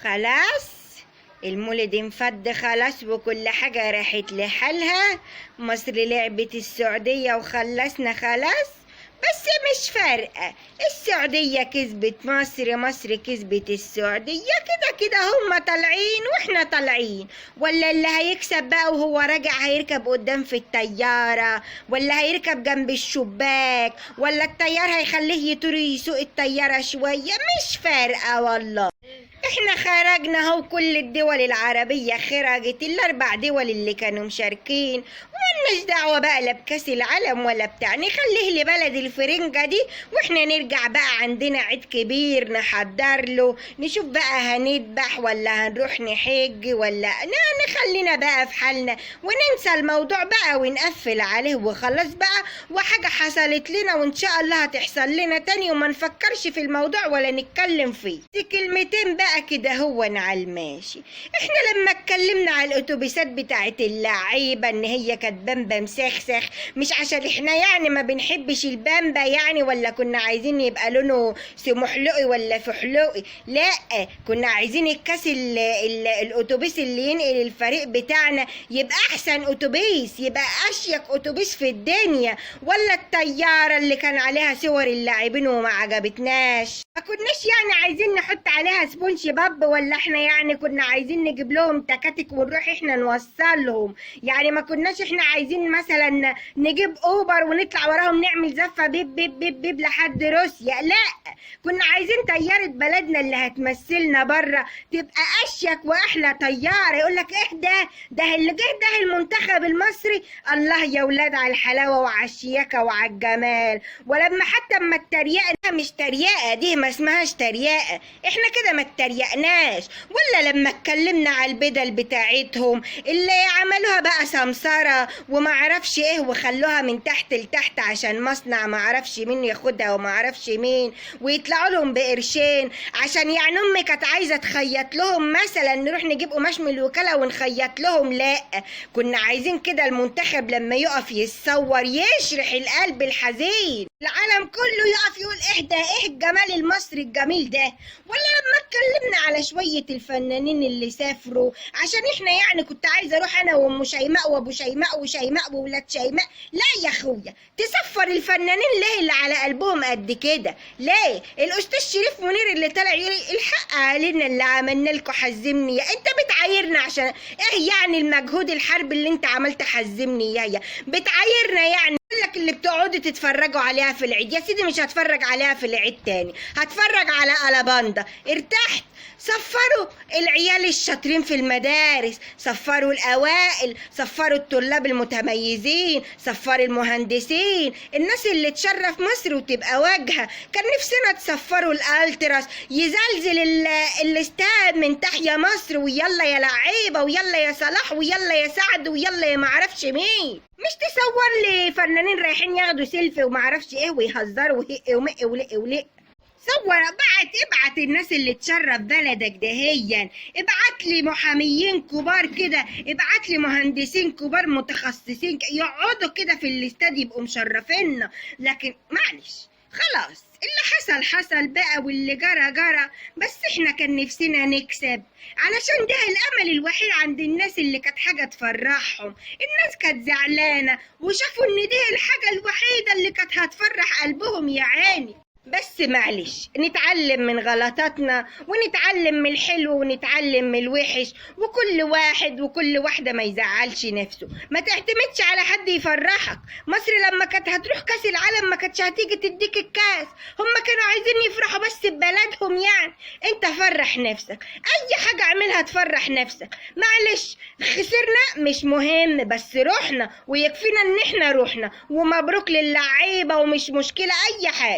خلاص المولد انفض خلاص وكل حاجة راحت لحالها. مصر لعبت السعودية وخلصنا خلاص. بس مش فارقة، السعودية كسبت مصر، مصر كسبت السعودية، كده كده هما طالعين واحنا طالعين. ولا اللي هيكسب بقى وهو راجع هيركب قدام في الطيارة، ولا هيركب جنب الشباك، ولا الطيار هيخليه يطير يسوق الطيارة شوية، مش فارقة والله. احنا خرجنا اهو، كل الدول العربية خرجت، الاربع دول اللي كانوا مشاركين، وملناش دعوة بقى لا بكاس العالم ولا بتاع، نخليه لبلد الفرنجة دي. واحنا نرجع بقى عندنا عيد كبير نحضر له، نشوف بقى هنذبح ولا هنروح نحج ولا نخلينا بقى في حالنا وننسى الموضوع بقى ونقفل عليه وخلاص بقى، وحاجة حصلت لنا وان شاء الله هتحصل لنا تاني وما نفكرش في الموضوع ولا نتكلم فيه. دي كلمتين بقى كده هو على الماشي. احنا لما اتكلمنا على الاتوبيسات بتاعت اللعيبة ان هي كانت بامبا مسخسخ، مش عشان احنا يعني ما بنحبش البامبا يعني، ولا كنا عايزين يبقى لونه سمحلقي ولا فحلقي، لا، كنا عايزين الكاس الاتوبيس اللي ينقل الفريق بتاعنا يبقى احسن اتوبيس، يبقى اشيك اتوبيس في الدنيا، ولا الطيارة اللي كان عليها صور اللاعبين وما عجبتناش. ما كناش يعني عايزين نحط عليها سبونج باب، ولا احنا يعني كنا عايزين نجيب لهم تكاتك ونروح احنا نوصلهم، يعني ما كناش احنا عايزين مثلا نجيب اوبر ونطلع وراهم نعمل زفة بيب بيب بيب بيب لحد روسيا، لا، كنا عايزين طيارة بلدنا اللي هتمثلنا بره تبقى اشيك واحلى طيارة. يقولك ايه ده اللي جه ده المنتخب المصري، الله يا ولاد على الحلاوة وعلى الشياكة وعلى الجمال. ولما حتى اما التريقة مش تريقة، دي ما اسمهاش تريقة، احنا كده ما اتريقناش. ولا لما اتكلمنا على البدل بتاعتهم اللي عملوها بقى سمسرة وما عرفش ايه، وخلوها من تحت لتحت عشان مصنع ما عرفش مين ياخدها وما عرفش مين، ويطلعوا لهم بقرشين عشان يعني امي كانت عايزة تخيط لهم مثلا، نروح نجيب قماش من الوكالة ونخيط لهم، لا، كنا عايزين كده المنتخب لما يقف يتصور يشرح القلب الحزين، العالم كله يقف يقول ايه ده، ايه الجمال المصري الجميل ده. ولا لما اتكلمنا على شوية الفنانين اللي سافروا، عشان احنا يعني كنت عايزة اروح انا وام شيماء وابو شيماء وشيماء وولاد شيماء، لا يا اخويا، تسفر الفنانين ليه اللي على قلبهم قد كده؟ ليه الاستاذ شريف منير اللي طلع يقول الحق علينا اللي عملنا لكم حزمني، انت بتعايرنا عشان ايه يعني المجهود الحرب اللي انت عملت حزمني يا بتعايرنا يعني؟ لك اللي بتقعدوا تتفرجوا عليها في العيد، يا سيدي مش هتفرج عليها في العيد تاني، هتفرج على ألاباندا. ارتحت؟ صفروا العيال الشاطرين في المدارس، صفروا الأوائل، صفروا الطلاب المتميزين، صفروا المهندسين، الناس اللي تشرف مصر وتبقى واجهة. كان نفسنا تصفروا الالتراس يزلزل الاستاد من تحيا مصر، ويلا يا لعيبة، ويلا يا صلاح، ويلا يا سعد، ويلا يا معرفش مين. مش تصور لي فنانين رايحين ياخدوا سيلفي ومعرفش ايه ويهزروا وهق ومق ولق ولق. صور، ابعت الناس اللي تشرف بلدك دهيا، ابعت لي محاميين كبار كده، ابعت لي مهندسين كبار متخصصين يقعدوا كده في الاستاد يبقوا مشرفيننا. لكن معلش خلاص، اللي حصل بقى واللي جرى، بس احنا كان نفسنا نكسب، علشان ده الامل الوحيد عند الناس اللي كانت حاجة تفرحهم. الناس كانت زعلانة وشافوا ان ده الحاجة الوحيدة اللي كانت هتفرح قلبهم يا عيني. بس معلش نتعلم من غلطاتنا، ونتعلم من الحلو ونتعلم من الوحش، وكل واحد وكل واحدة ما يزعلش نفسه، ما تعتمدش على حد يفرحك. مصر لما كانت هتروح كاس العالم ما كانتش هتيجي تديك الكاس، هم كانوا عايزين يفرحوا بس ببلدهم يعني. انت فرح نفسك، اي حاجة اعملها تفرح نفسك. معلش خسرنا مش مهم، بس روحنا ويكفينا ان احنا روحنا، ومبروك للعيبة، ومش مشكلة اي حاجة.